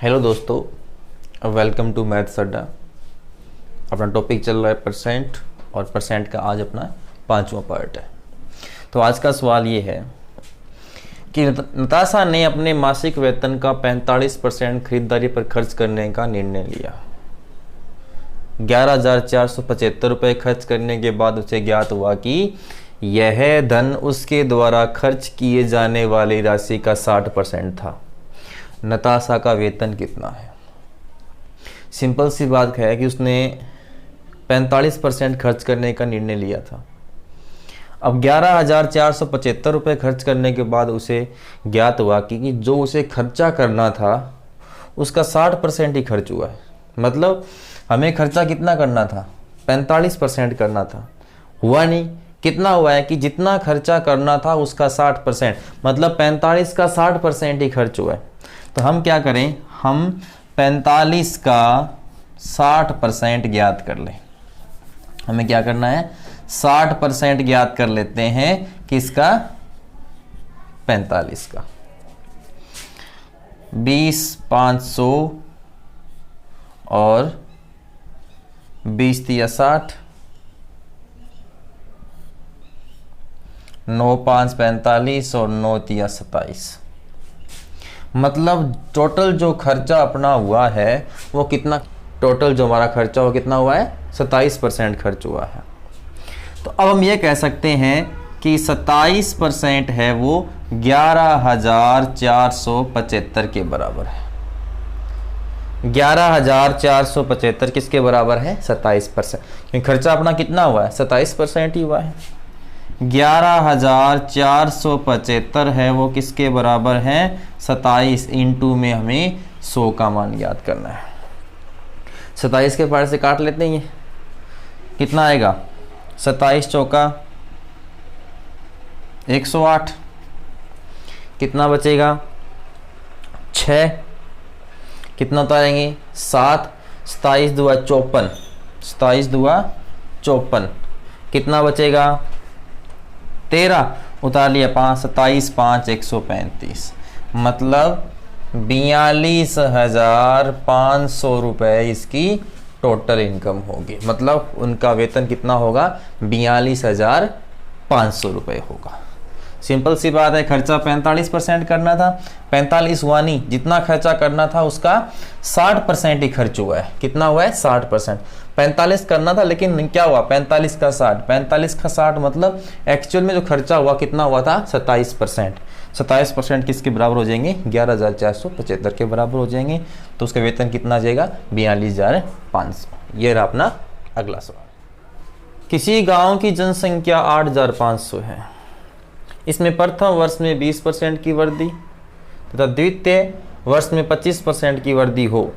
Hello दोस्तों, welcome to maths अड्डा। अपना टॉपिक चल रहा है परसेंट, और परसेंट का आज अपना 5वां पार्ट है। तो आज का सवाल ये है कि नताशा ने अपने मासिक वेतन का 45% खरीदारी पर खर्च करने का निर्णय लिया। 11,475 रुपये खर्च करने के बाद उसे ज्ञात हुआ कि यह धन उसके द्वारा खर्च किए जाने वाली राशि का 60% था। नताशा का वेतन कितना है? सिंपल सी बात है कि उसने 45% खर्च करने का निर्णय लिया था। अब 11,475 रुपये खर्च करने के बाद उसे ज्ञात हुआ कि जो उसे खर्चा करना था उसका 60% ही खर्च हुआ है। मतलब हमें खर्चा कितना करना था? 45% करना था, हुआ नहीं। कितना हुआ है कि जितना खर्चा करना था उसका 60%, मतलब 45 का 60% ही खर्च हुआ है। तो हम क्या करें, हम 45 का 60% ज्ञात कर लें। हमें क्या करना है? 60% ज्ञात कर लेते हैं किसका? 45 का। 20,500 और 20 तिया 60, 9,5 45 और 9 तिया 27। मतलब टोटल जो खर्चा अपना हुआ है वो कितना? टोटल जो हमारा खर्चा वो कितना हुआ है? 27% खर्च हुआ है। तो अब हम ये कह सकते हैं कि 27% है वो 11,475 के बराबर है। 11,475 किसके बराबर है? 27%। क्योंकि खर्चा अपना कितना हुआ है? 27% ही हुआ है। 11,475 है वो किसके बराबर है? 27 इंटू में हमें 100 का मान याद करना है। 27 के पार से काट लेते हैं, ये कितना आएगा? 27 चौका 108। कितना बचेगा? 6। कितना उतारेंगे? 7। 27 दुआ 54, 27 दुआ 54। कितना बचेगा? 13। उतार लिया 5, 27 5 135। मतलब 42,500 रुपये इसकी टोटल इनकम होगी। मतलब उनका वेतन कितना होगा? 42,500 रुपये होगा। सिंपल सी बात है, खर्चा 45% करना था, 45 हुआ नहीं। जितना खर्चा करना था उसका 60% ही खर्च हुआ है। कितना हुआ है? 60%। 45 करना था लेकिन क्या हुआ? 45 का 60। 45 का 60 मतलब एक्चुअल में जो खर्चा हुआ कितना हुआ था? 27%। 27% किसके बराबर हो जाएंगे? 11,475 के बराबर हो जाएंगे। तो उसका वेतन कितना आ जाएगा? 42,500। ये रहा अपना अगला सवाल। किसी गांव की जनसंख्या 8,500 है। इसमें प्रथम वर्ष में 20% की वृद्धि तथा द्वितीय वर्ष में 25% की वृद्धि हो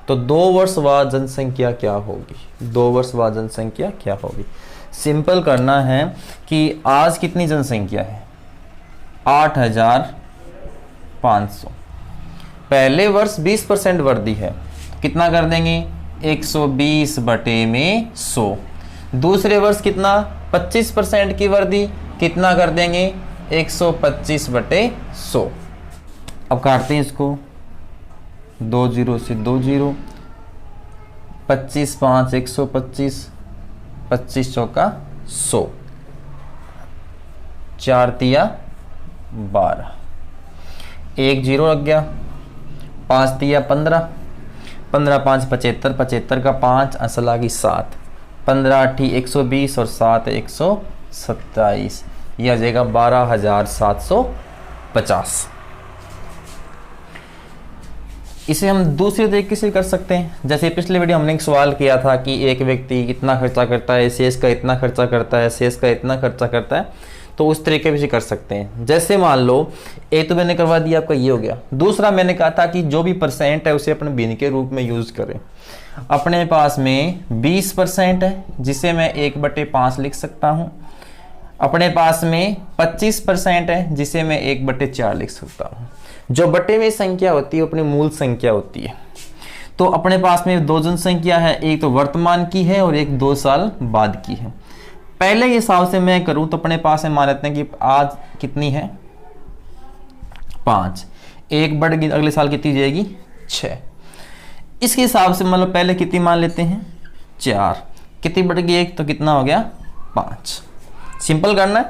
तो 2 वर्ष बाद जनसंख्या क्या होगी? 2 वर्ष बाद जनसंख्या क्या होगी? सिंपल करना है कि आज कितनी जनसंख्या है? 8,500। पहले वर्ष 20% वृद्धि है, कितना कर देंगे? 120 बटे में 100। दूसरे वर्ष कितना? 25% की वृद्धि, कितना कर देंगे? 125 बटे 100। अब काटते हैं इसको, 2 0 से 2 0, 25 5 125, 25 चौका 100, 4 तिया 12, 1 0 लग गया, 5 तिया 15, 15 5 75, 75 का 5 असल आ गई 7, 15 8 120 और 7 127। यह आ जाएगा 12,750। इसे हम दूसरे तरीके से कर सकते हैं। जैसे पिछले वीडियो हमने एक सवाल किया था कि एक व्यक्ति इतना खर्चा करता है, शेष का इतना खर्चा करता है, शेष का इतना खर्चा करता है। तो उस तरीके से कर सकते हैं। जैसे मान लो एक तो मैंने करवा दिया, आपका ये हो गया। दूसरा मैंने कहा था कि जो भी परसेंट है उसे अपने भिन्न के रूप में यूज करें। अपने पास में 20% है जिसे मैं 1/5 लिख सकता हूँ। अपने पास में 25% है जिसे मैं 1/4 लिख सकता हूँ। जो बटे में संख्या होती है अपनी मूल संख्या होती है। तो अपने पास में 2 जनसंख्या है, एक तो वर्तमान की है और एक 2 साल बाद की है। पहले के हिसाब से मैं करूं तो अपने पास है, मान लेते हैं कि आज कितनी है? 5। 1 बढ़ गई, अगले साल कितनी जाएगी? 6। इसके हिसाब से मतलब पहले कितनी मान लेते हैं 4, कितनी बढ़ गई 1 तो कितना हो गया 5। सिंपल करना है,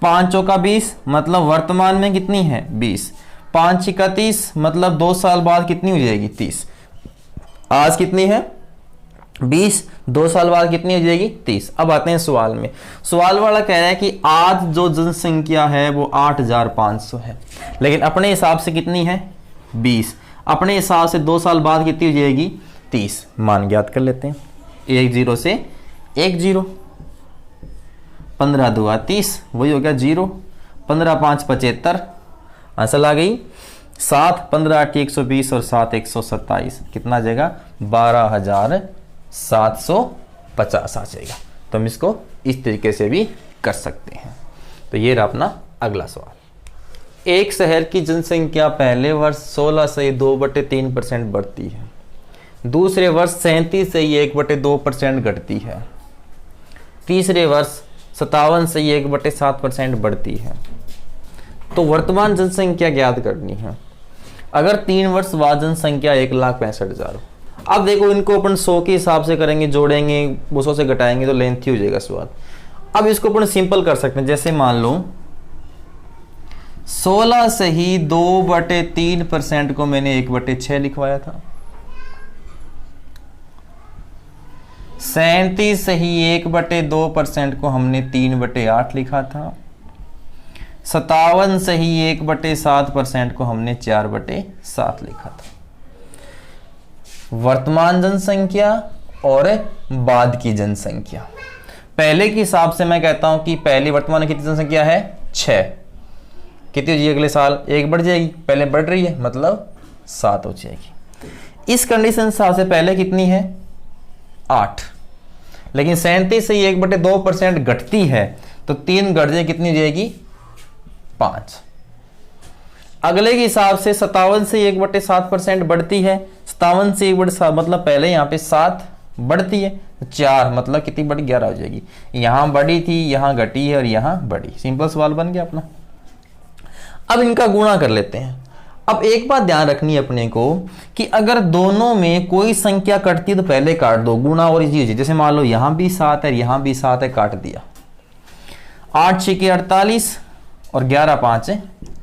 5 चौका 20 मतलब वर्तमान में कितनी है 20, 5 छिका 30 मतलब 2 साल बाद कितनी हो जाएगी 30। आज कितनी है 20, 2 साल बाद कितनी हो जाएगी 30। अब आते हैं सवाल में। सवाल वाला कह रहा है कि आज जो जनसंख्या है वो 8500 है, लेकिन अपने हिसाब से कितनी है 20, अपने हिसाब से 2 साल बाद कितनी हो जाएगी 30। मान ज्ञात कर लेते हैं, 1 0 से 1 0, 15 2 30 वही हो गया 0, 15 5 75 आंसर आ गई 7, 15 8 120 और 7 127 कितना आ जाएगा 12750 आ जाएगा। तो हम इसको इस तरीके से भी कर सकते हैं। तो ये रहा अपना अगला सवाल। एक शहर की जनसंख्या पहले वर्ष 16 से 2/3% बढ़ती है, दूसरे वर्ष 37 से 1/2% घटती है, तीसरे वर्ष 57 से 1/7% बढ़ती है। तो वर्तमान जनसंख्या ज्ञात करनी है। अगर 3 वर्ष बाद जनसंख्या 1,65,000। अब देखो इनको अपन 100 के हिसाब से करेंगे, जोड़ेंगे 200 से घटाएंगे तो लेंथी हो जाएगा सवाल। अब इसको अपन सिंपल कर सकते हैं, जैसे मान लो 16 से ही 2/3% को मैंने 1/6 लिखवाया था, 37 से ही 1/2% को हमने 3/8 लिखा था, 57 से ही 1/7% को हमने 4/7 लिखा था। वर्तमान जनसंख्या और बाद की जनसंख्या। पहले के हिसाब से मैं कहता हूं कि पहली वर्तमान में कितनी जनसंख्या है 6, कितनी हो जाएगी अगले साल 1 बढ़ जाएगी, पहले बढ़ रही है मतलब 7 हो जाएगी। इस कंडीशन से पहले कितनी है 8, लेकिन 37 से 1/2% घटती है तो 3 घट जाए कितनी हो जाएगी 5। अगले के हिसाब से 57 से 1/7% बढ़ती है, 57 से 1/7 मतलब पहले यहाँ पे 7 बढ़ती है, 4 मतलब कितनी बढ़ी 11 हो जाएगी। यहां बढ़ी थी, यहां घटी है और यहां बढ़ी। सिंपल सवाल बन गया अपना। अब इनका गुणा कर लेते हैं। अब एक बात ध्यान रखनी है अपने को कि अगर दोनों में कोई संख्या कटती है तो पहले काट दो, गुणा और इजी। जैसे मान लो यहां भी 7 है, यहां भी 7 है, काट दिया। 8 6 48 और 11 5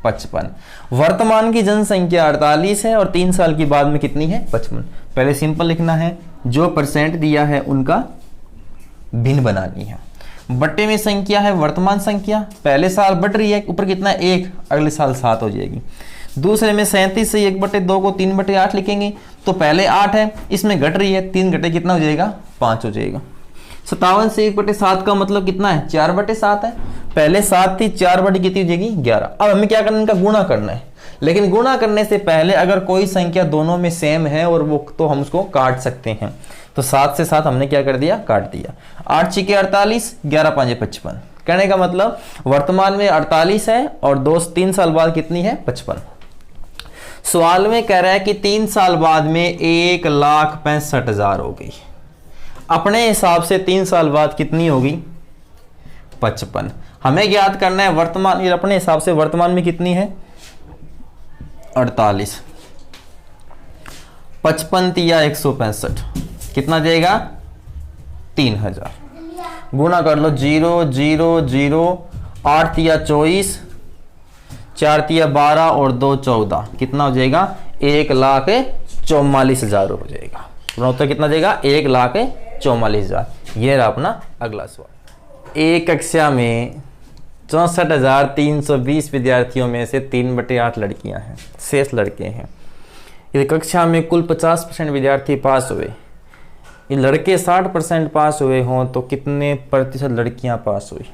55। वर्तमान की जनसंख्या 48 है और 3 साल की बाद में कितनी है 55। पहले सिंपल लिखना है, जो परसेंट दिया है उनका भिन्न बनानी है। बट्टे में संख्या है वर्तमान संख्या, पहले साल बढ़ रही है, ऊपर कितना 1, अगले साल 7 हो जाएगी। दूसरे में 37 से 1/2 को 3/8 लिखेंगे तो पहले 8 है, इसमें घट रही है, 3 घटे कितना हो जाएगा 5 हो जाएगा। 57 से 1/7 का मतलब कितना है 4/7 है, पहले 7 थी, 4 बटे कितनी हो जाएगी 11। अब हमें क्या करना है इनका गुणा करना है, लेकिन गुणा करने से पहले अगर कोई संख्या दोनों में सेम है और वो तो हम उसको काट सकते हैं। तो 7 से 7 हमने क्या कर दिया काट दिया। 8 6 48, 11 5 55। कहने का मतलब वर्तमान में 48 है और 3 साल बाद कितनी है 55। सवाल में कह रहा है कि 3 साल बाद में 1,65,000 हो गई। अपने हिसाब से 3 साल बाद कितनी होगी 55। हमें ज्ञात करना है वर्तमान, अपने हिसाब से वर्तमान में कितनी है 48, 55 या 165 कितना जाएगा 3000। गुणा कर लो 0 0 0, 8 या 24, 4 या 12 और 2 14 कितना हो जाएगा 1,44,000 हो जाएगा। उत्तर कितना जाएगा 1,44,000। ये रहा अपना अगला सवाल। एक कक्षा में 64,320 विद्यार्थियों में से 3/8 लड़कियां हैं, शेष लड़के हैं। इस कक्षा में कुल 50% विद्यार्थी पास हुए, ये लड़के 60% पास हुए हों तो कितने प्रतिशत लड़कियां पास हुई।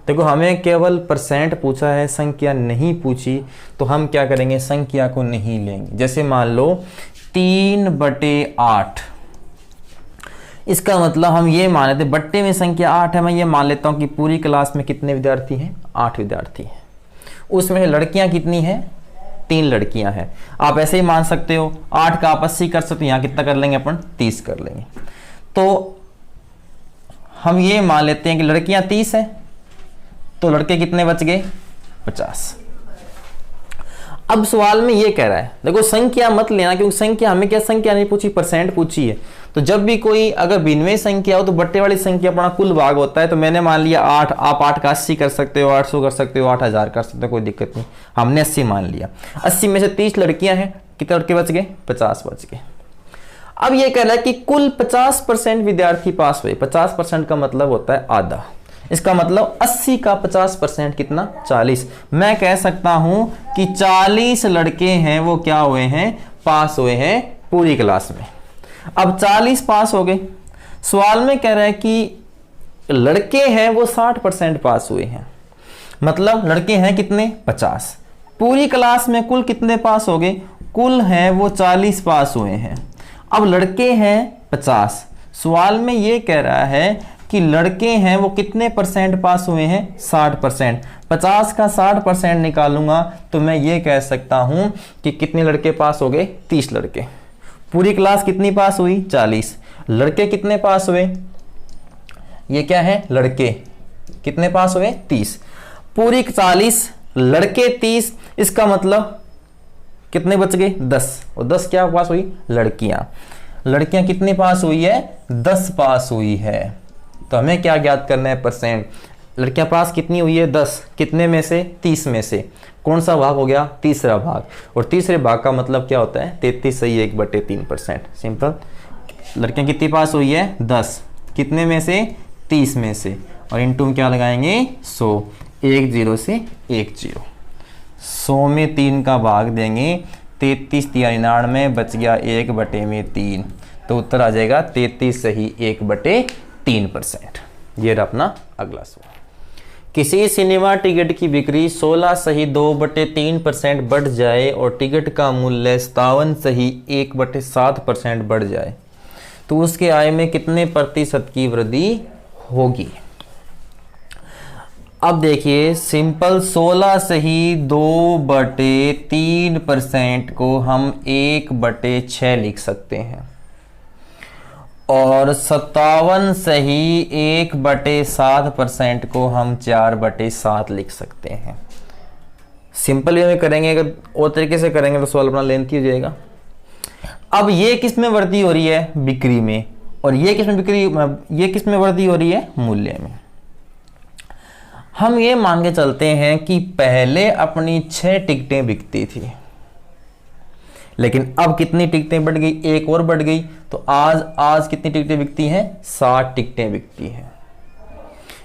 देखो हमें केवल परसेंट पूछा है, संख्या नहीं पूछी, तो हम क्या करेंगे संख्या को नहीं लेंगे। जैसे मान लो 3/8, इसका मतलब हम ये मान लेते बट्टे में संख्या 8 है, मैं ये मान लेता हूं कि पूरी क्लास में कितने विद्यार्थी हैं 8 विद्यार्थी हैं, उसमें लड़कियां कितनी हैं 3 लड़कियां हैं। आप ऐसे ही मान सकते हो 8 का आप 80 कर सकते हो, यहाँ कितना कर लेंगे अपन 30 कर लेंगे। तो हम ये मान लेते हैं कि लड़कियां 30 है तो लड़के कितने बच गए 50। अब सवाल में ये कह रहा है, देखो संख्या मत लेना, क्योंकि संख्या हमें क्या संख्या नहीं पूछी, परसेंट पूछी है। तो जब भी कोई अगर भिन्नवें संख्या हो तो बट्टे वाली संख्या अपना कुल भाग होता है। तो मैंने मान लिया 8, आप 8 का 80 कर सकते हो, 800 कर सकते हो, 8000 कर सकते हो, कोई दिक्कत नहीं। हमने 80 मान लिया। 80 में से 30 लड़कियां हैं, कितने लड़के बच गए? 50 बच गए। अब ये कह रहा है कि कुल 50% विद्यार्थी पास हुए। 50% का मतलब होता है आधा। इसका मतलब 80 का 50% कितना? 40। मैं कह सकता हूं कि 40 लड़के हैं वो क्या हुए हैं? पास हुए हैं पूरी क्लास में। अब 40 पास हो गए। सवाल में कह रहा है कि लड़के हैं वो 60% पास हुए हैं, मतलब लड़के हैं कितने? 50। पूरी क्लास में कुल कितने पास हो गए? कुल हैं वो 40 पास हुए हैं। अब लड़के हैं 50। सवाल में ये कह रहा है कि लड़के हैं वो कितने परसेंट पास हुए हैं? 60%। 50 का 60% निकालूंगा तो मैं ये कह सकता हूं कि कितने लड़के पास हो गए? 30 लड़के। पूरी क्लास कितनी पास हुई? 40। लड़के कितने पास हुए? ये क्या है? लड़के कितने पास हुए? 30। पूरी 40, लड़के 30, इसका मतलब कितने बच गए? 10। और 10 क्या पास हुई? लड़कियां। लड़कियां कितनी पास हुई है? 10 पास हुई है। तो हमें क्या ज्ञात करना है? परसेंट। लड़कियां पास कितनी हुई है? 10। कितने में से? 30 में से। कौन सा भाग हो गया? तीसरा भाग। और तीसरे भाग का मतलब क्या होता है? 33 सही 1/3%। सिंपल। लड़कियां कितनी पास हुई है? 10। कितने में से? 30 में से। और इनटू में क्या लगाएंगे? 100। 1 0 से 1 0। 100 में 3 का भाग देंगे। 33 तिया 99, बच गया 1/3। तो उत्तर आ जाएगा 33 सही 1/3%। ये रहा अपना अगला सवाल। किसी सिनेमा टिकट की बिक्री 16 सही 2/3% बढ़ जाए और टिकट का मूल्य 57 सही 1/7% बढ़ जाए तो उसके आय में कितने प्रतिशत की वृद्धि होगी? अब देखिए सिंपल, 16 सही 2/3% को हम 1/6 लिख सकते हैं और 57 सही 1/7% को हम 4/7 लिख सकते हैं। सिंपल वे में करेंगे, अगर और तरीके से करेंगे तो सवाल अपना लेंथी हो जाएगा। अब ये किस में वृद्धि हो रही है? बिक्री में। और ये किस में वृद्धि हो रही है? मूल्य में। हम ये मान के चलते हैं कि पहले अपनी 6 टिकटें बिकती थी, लेकिन अब कितनी टिकटें बढ़ गई? एक और बढ़ गई। तो आज कितनी टिकटें बिकती हैं? 60 टिकटें बिकती हैं।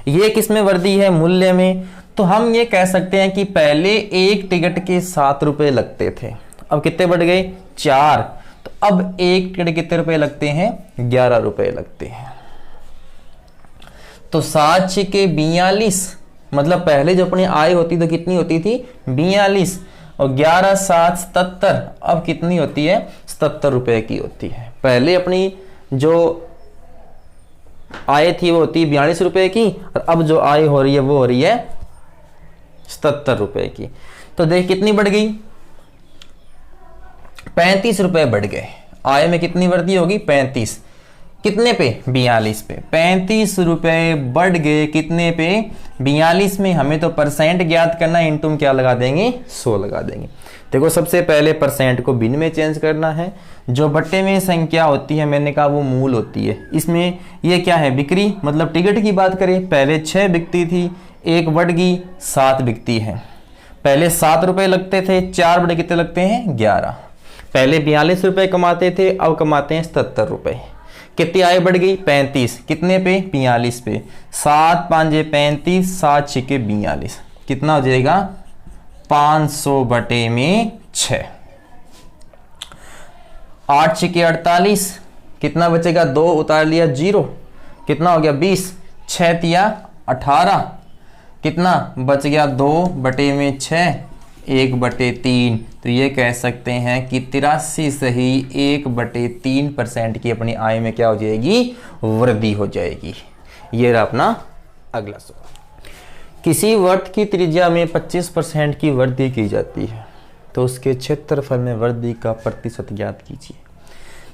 ये किस में वृद्धि है? मूल्य में। तो हम ये कह सकते हैं कि पहले एक टिकट के 7 रुपए लगते थे, अब कितने बढ़ गए? 4। तो अब एक टिकट कितने रुपए लगते हैं? 11 रुपए लगते हैं। तो 7 6 42, मतलब पहले जो अपनी आय होती तो कितनी होती थी? 42। और 11 7 77, अब कितनी होती है? 77 रुपए की होती है। पहले अपनी जो आय थी वो होती 42 रुपए की, और अब जो आय हो रही है वो हो रही है 77 रुपए की। तो देख कितनी बढ़ गई? 35 रुपए बढ़ गए। आय में कितनी वृद्धि होगी? 35। कितने पे? 42 पे। 35 रुपए बढ़ गए कितने पे? 42 में। हमें तो परसेंट ज्ञात करना है, इनटू में क्या लगा देंगे? 100 लगा देंगे। देखो सबसे पहले परसेंट को भिन्न में चेंज करना है। जो बट्टे में संख्या होती है मैंने कहा वो मूल होती है। इसमें ये क्या है? बिक्री, मतलब टिकट की बात करें, पहले 6 बिकती थी, 1 बढ़ गई 7 बिकती है। पहले 7 रुपए लगते थे, 4 बड़े कितने लगते हैं? 11। पहले 42 रुपए कमाते थे, अब कमाते हैं 77 रुपए। कितनी आय बढ़ गई? 35। कितने पे? 42 पे। 7 5 35, 7 6 42। कितना हो जाएगा? 500/6। 8 6 48, कितना बचेगा? 2 उतार लिया 0, कितना हो गया? 20। 6 तिया 18, कितना बच गया? 2/6, 1/3। तो ये कह सकते हैं कि 83 सही 1/3% की अपनी आय में क्या हो जाएगी? वृद्धि हो जाएगी। ये रहा अपना अगला सवाल। किसी वृत्त की त्रिज्या में 25% की वृद्धि की जाती है तो उसके क्षेत्रफल में वृद्धि का प्रतिशत ज्ञात कीजिए।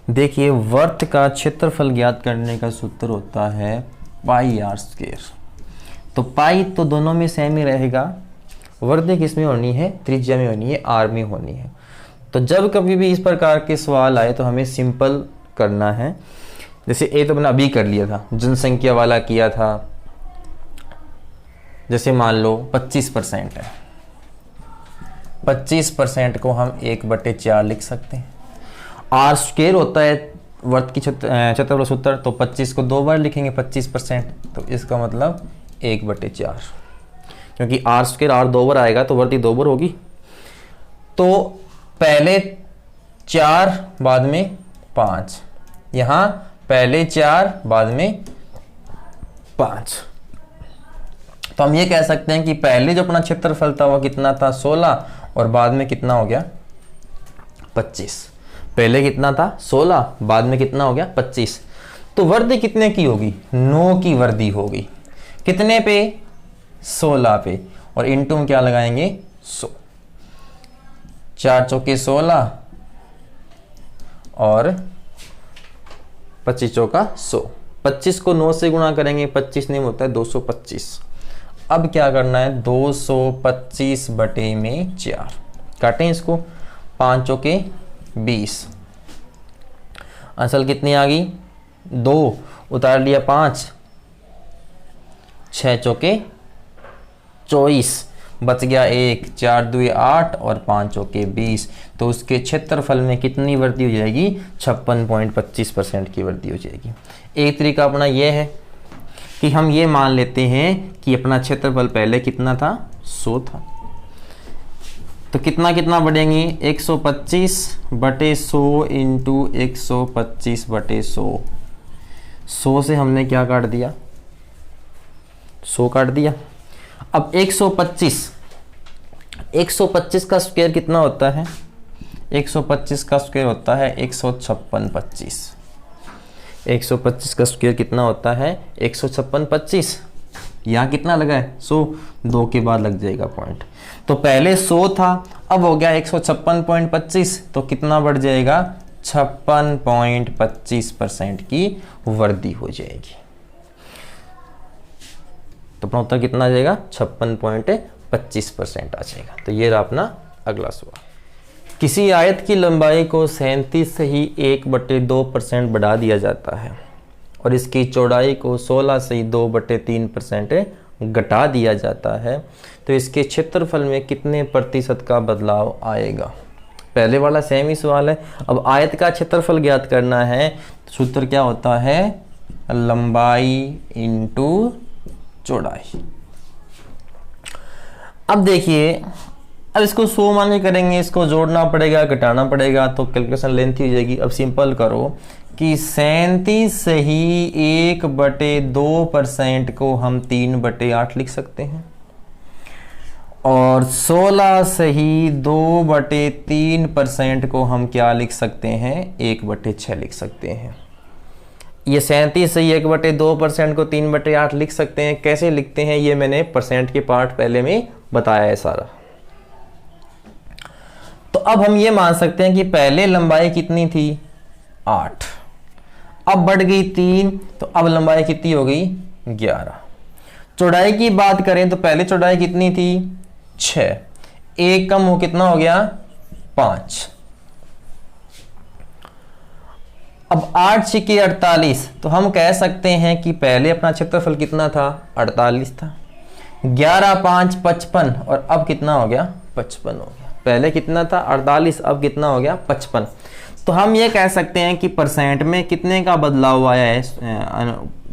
देखिए वृत्त का क्षेत्रफल ज्ञात करने का सूत्र होता है πr²। तो पाई तो दोनों में सेम ही रहेगा, वृद्धि किसमें होनी है, त्रिज्या में होनी है, आर में होनी है। तो जब कभी भी इस प्रकार के सवाल आए तो हमें सिंपल करना है। जैसे ए तो मैंने अभी कर लिया था, जनसंख्या वाला किया था। जैसे मान लो 25% है, 25% को हम 1/4 लिख सकते हैं। आर स्क्वायर होता है वर्त की क्षेत्रफल सूत्र, तो 25 को 2 बार लिखेंगे 25%, तो इसका मतलब 1/4, क्योंकि आर स्क्वायर आर 2 बार आएगा तो वर्ती 2 बार होगी। तो पहले 4 बाद में 5, यहाँ पहले 4 बाद में 5। तो हम ये कह सकते हैं कि पहले जो अपना क्षेत्रफल था वो कितना था 16, और बाद में कितना हो गया 25। पहले कितना था 16, बाद में कितना हो गया 25। तो वृद्धि कितने की होगी, 9 की वृद्धि होगी। कितने पे, 16 पे, और इनटू में क्या लगाएंगे 100। 4 चौके 16 और 25 चौका 100। 25 को 9 से गुणा करेंगे, 25 नहीं होता है 225। अब क्या करना है, 225 बटे में 4 काटें इसको, 5 चौके 20। असल कितनी आ गई 2, उतार लिया 5, 6 चौके 24, बच गया 1, 4 दूए 8 और 5 चौके 20। तो उसके क्षेत्रफल में कितनी वृद्धि हो जाएगी, 56.25% की वृद्धि हो जाएगी। एक तरीका अपना यह है कि हम ये मान लेते हैं कि अपना क्षेत्रफल पहले कितना था 100 था, तो कितना कितना बढ़ेंगे 125 बटे 100 इंटू 125 बटे 100। 100 से हमने क्या काट दिया 100 काट दिया। अब 125 का स्क्वायर कितना होता है, 125 का स्क्वायर होता है 156.25। 125 का स्क्वायर कितना होता है 156.25। यहाँ कितना लगा है 100, 2 के बाद लग जाएगा पॉइंट। तो पहले 100 था, अब हो गया 156.25, तो कितना बढ़ जाएगा 56.25% की वृद्धि हो जाएगी। तो अपना उत्तर कितना आ जाएगा 56.25% आ जाएगा। तो ये रहा अपना अगला सवाल। किसी आयत की लंबाई को 37 से ही 1/2% बढ़ा दिया जाता है और इसकी चौड़ाई को 16 से ही 2/3% घटा दिया जाता है, तो इसके क्षेत्रफल में कितने प्रतिशत का बदलाव आएगा। पहले वाला सेम ही सवाल है। अब आयत का क्षेत्रफल ज्ञात करना है, सूत्र क्या होता है लंबाई इंटू चौड़ाई। अब देखिए, अब इसको 100 मान के करेंगे, इसको जोड़ना पड़ेगा घटाना पड़ेगा, तो कैलकुलेशन लेंथी हो जाएगी। अब सिंपल करो कि 37 से ही 1/2% को हम 3/8 लिख सकते हैं, और 16 से ही 2/3% को हम क्या लिख सकते हैं 1/6 लिख सकते हैं। ये 37 से ही 1/2% को 3/8 लिख सकते हैं। कैसे लिखते हैं ये मैंने परसेंट के पार्ट पहले में बताया है सारा। तो अब हम ये मान सकते हैं कि पहले लंबाई कितनी थी 8, अब बढ़ गई 3, तो अब लंबाई कितनी हो गई 11। चौड़ाई की बात करें तो पहले चौड़ाई कितनी थी 6, एक कम हो कितना हो गया 5। अब 8 छिके 48, तो हम कह सकते हैं कि पहले अपना क्षेत्रफल कितना था 48 था। 11 5 55, और अब कितना हो गया 55 हो गया। पहले कितना था 48, अब कितना हो गया 55। तो हम ये कह सकते हैं कि परसेंट में कितने का बदलाव आया है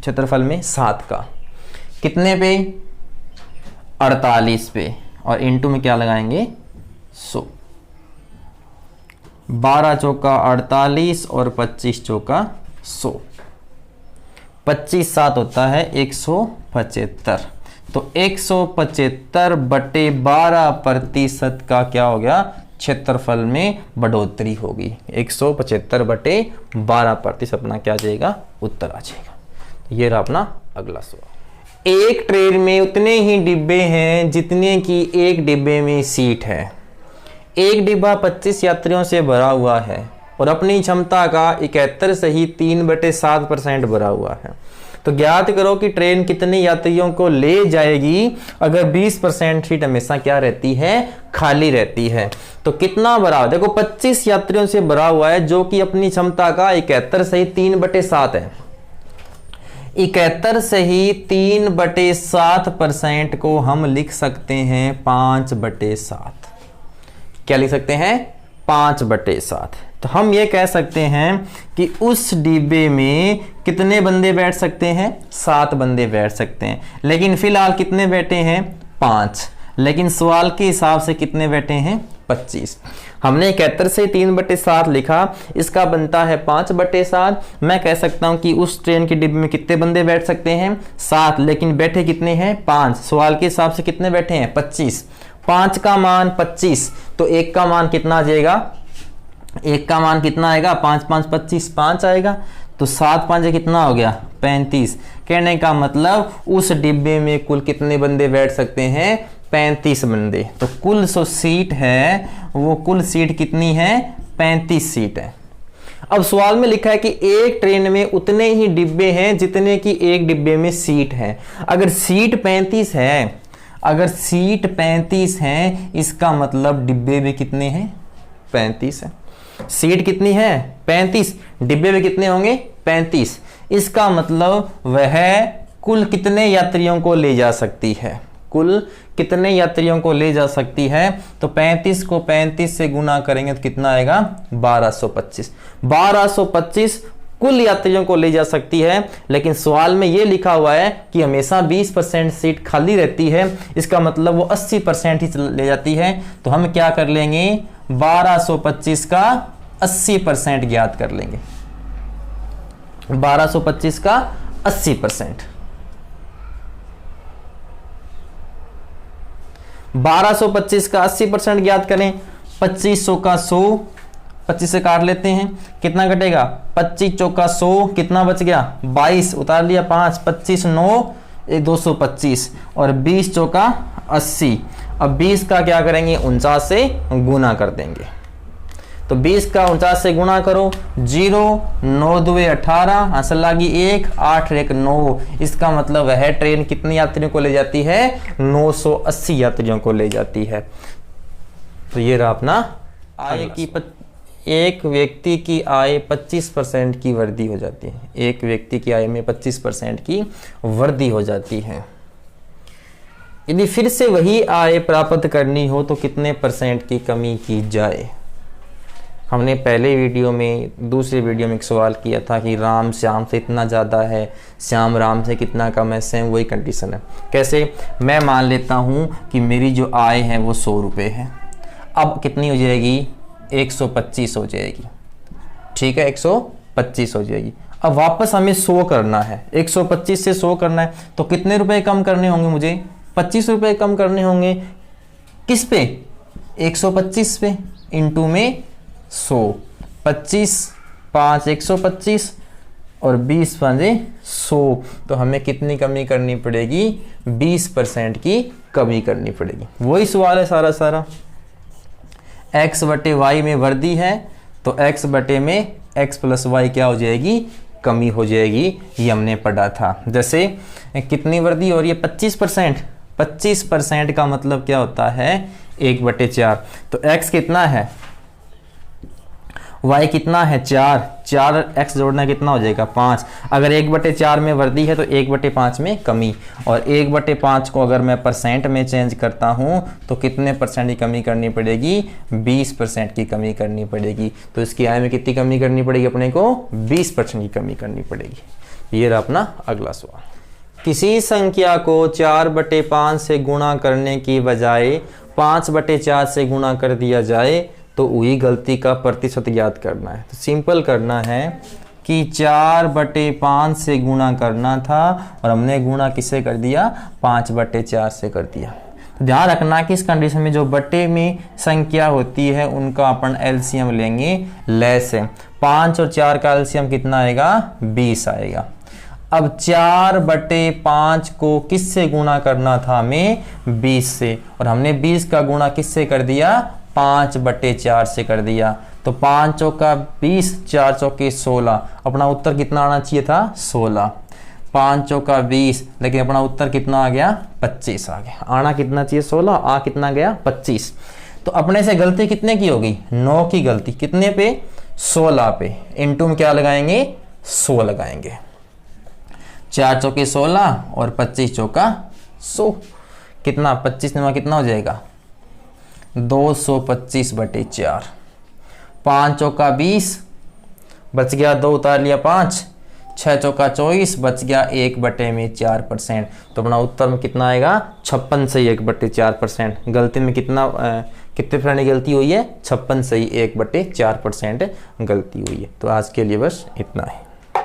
क्षेत्रफल में 7 का। कितने पे 48 पे, और इनटू में क्या लगाएंगे 100। 12 चौका 48 और 25 चौका 100। 25 7 होता है 175। तो 175/12% का क्या हो गया क्षेत्रफल में बढ़ोतरी होगी। 175/12% अपना क्या जाएगा उत्तर आ जाएगा। ये रहा अपना अगला सवाल। एक ट्रेन में उतने ही डिब्बे हैं जितने की एक डिब्बे में सीट है। एक डिब्बा 25 यात्रियों से भरा हुआ है और अपनी क्षमता का 71 से ही 3/7% भरा हुआ है। तो ज्ञात करो कि ट्रेन कितने यात्रियों को ले जाएगी अगर 20% सीट हमेशा क्या रहती है, खाली रहती है। तो कितना भरा हुआ, देखो 25 यात्रियों से भरा हुआ है जो कि अपनी क्षमता का 71 से ही 3/7 है। 71 से ही 3/7% को हम लिख सकते हैं 5/7। क्या लिख सकते हैं, 5/7। तो हम ये कह सकते हैं कि उस डिब्बे में कितने बंदे बैठ सकते हैं, 7 बंदे बैठ सकते हैं। लेकिन फिलहाल कितने बैठे हैं, 5। लेकिन सवाल के हिसाब से कितने बैठे हैं, 25। हमने 71 से 3/7 लिखा, इसका बनता है 5/7। मैं कह सकता हूं कि उस ट्रेन के डिब्बे में कितने बंदे बैठ सकते हैं, 7। लेकिन बैठे कितने हैं, 5। सवाल के हिसाब से कितने बैठे हैं, 25। 5 का मान 25, तो 1 का मान कितना आ जाएगा, 1 का मान कितना आएगा, 5 5 25, 5 आएगा। तो 7 5 कितना हो गया, 35। कहने का मतलब उस डिब्बे में कुल कितने बंदे बैठ सकते हैं, 35 बंदे। तो कुल जो सीट है वो कुल सीट कितनी है, 35 सीट है। अब सवाल में लिखा है कि एक ट्रेन में उतने ही डिब्बे हैं जितने की एक डिब्बे में सीट है। अगर सीट 35 है, अगर सीट 35 है, इसका मतलब डिब्बे में कितने हैं, 35 है। सीट कितनी है, 35, डिब्बे में कितने होंगे, 35। इसका मतलब वह कुल कितने यात्रियों को ले जा सकती है, कुल कितने यात्रियों को ले जा सकती है। तो 35 को 35 से गुना करेंगे तो कितना आएगा, 1225। 1225 कुल यात्रियों को ले जा सकती है। लेकिन सवाल में यह लिखा हुआ है कि हमेशा 20% सीट खाली रहती है, इसका मतलब वो 80% ही ले जाती है। तो हम क्या कर लेंगे, 1225 का 80% ज्ञात कर लेंगे। 1225 का 80%, 1225 का 80% ज्ञात करें। 2500 का 100, 25 से काट लेते हैं, कितना घटेगा, 25 चौका 100, कितना बच गया, 22, उतार लिया 5, 25 9 225 और 20 चौका 80। अब 20 का क्या करेंगे, 49 से गुना कर देंगे। तो 20 का 49 से गुना करो, 0 9 2 18, आंसर लागी 1 8 1 9। इसका मतलब वह ट्रेन कितने यात्रियों को ले जाती है, 980 यात्रियों को ले जाती है। तो ये रहा अपना आय की एक व्यक्ति की आय 25% की वृद्धि हो जाती है। एक व्यक्ति की आय में 25% की वृद्धि हो जाती है। यदि फिर से वही आय प्राप्त करनी हो तो कितने % की कमी की जाए। हमने पहले वीडियो में, दूसरे वीडियो में एक सवाल किया था कि राम श्याम से इतना ज़्यादा है, श्याम राम से कितना कम है। सेम वही कंडीशन है। कैसे, मैं मान लेता हूँ कि मेरी जो आय है वो 100 रुपये है। अब कितनी हो जाएगी, 125 हो जाएगी। ठीक है, 125 हो जाएगी। अब वापस हमें 100 करना है, 125 से 100 करना है। तो कितने रुपए कम करने होंगे मुझे, 25 रुपए कम करने होंगे। किस पे, 125 पे, इंटू में 100। 25 5 125 और 20 5 100। तो हमें कितनी कमी करनी पड़ेगी, 20% की कमी करनी पड़ेगी। वही सवाल है सारा। x बटे वाई में वृद्धि है तो x बटे में x प्लस वाई क्या हो जाएगी, कमी हो जाएगी। ये हमने पढ़ा था। जैसे कितनी वृद्धि हो रही है, 25%। 25% का मतलब क्या होता है, 1/4। तो x कितना है, y कितना है, 4। 4x जोड़ना कितना हो जाएगा, 5। अगर 1/4 में वृद्धि है तो 1/5 में कमी। और 1/5 को अगर मैं % में चेंज करता हूं तो कितने % की कमी करनी पड़ेगी, 20% की कमी करनी पड़ेगी। तो इसकी आय में कितनी कमी करनी पड़ेगी अपने को, 20% की कमी करनी पड़ेगी। ये रहा अपना अगला सवाल। किसी संख्या को 4/5 से गुणा करने की बजाय 5/4 से गुणा कर दिया जाए तो हुई गलती का प्रतिशत ज्ञात करना है। तो सिंपल करना है कि 4/5 से गुणा करना था और हमने गुणा किससे कर दिया, 5/4 से कर दिया। तो ध्यान रखना कि इस कंडीशन में जो बटे में संख्या होती है उनका अपन एलसीएम लेंगे लेस है। 5 और 4 का एलसीएम कितना आएगा, 20 आएगा। अब 4/5 को किससे गुणा करना था हमें, 20 से, और हमने 20 का गुणा किससे कर दिया, 5/4 से कर दिया। तो 5 चौका 20, 4 चौके 16। अपना उत्तर कितना आना चाहिए था, 16। 5 चौका 20, लेकिन अपना उत्तर कितना आ गया 25 आ गया। आना कितना चाहिए 16, आ कितना गया 25। तो अपने से गलती कितने की होगी 9 की गलती, कितने पे 16 पे, इनटू में क्या लगाएंगे 100 लगाएंगे। 4 चौके 16 और 25 चौका 100, कितना 25 में कितना हो जाएगा 225/4। 5 चौका 20 बच गया 2 उतार लिया 5, 6 चौका 24 बच गया 1/4%। तो अपना उत्तर में कितना आएगा 56 सही 1/4%। गलती में कितना कितने % गलती हुई है 56 सही 1/4% गलती हुई है। तो आज के लिए बस इतना है।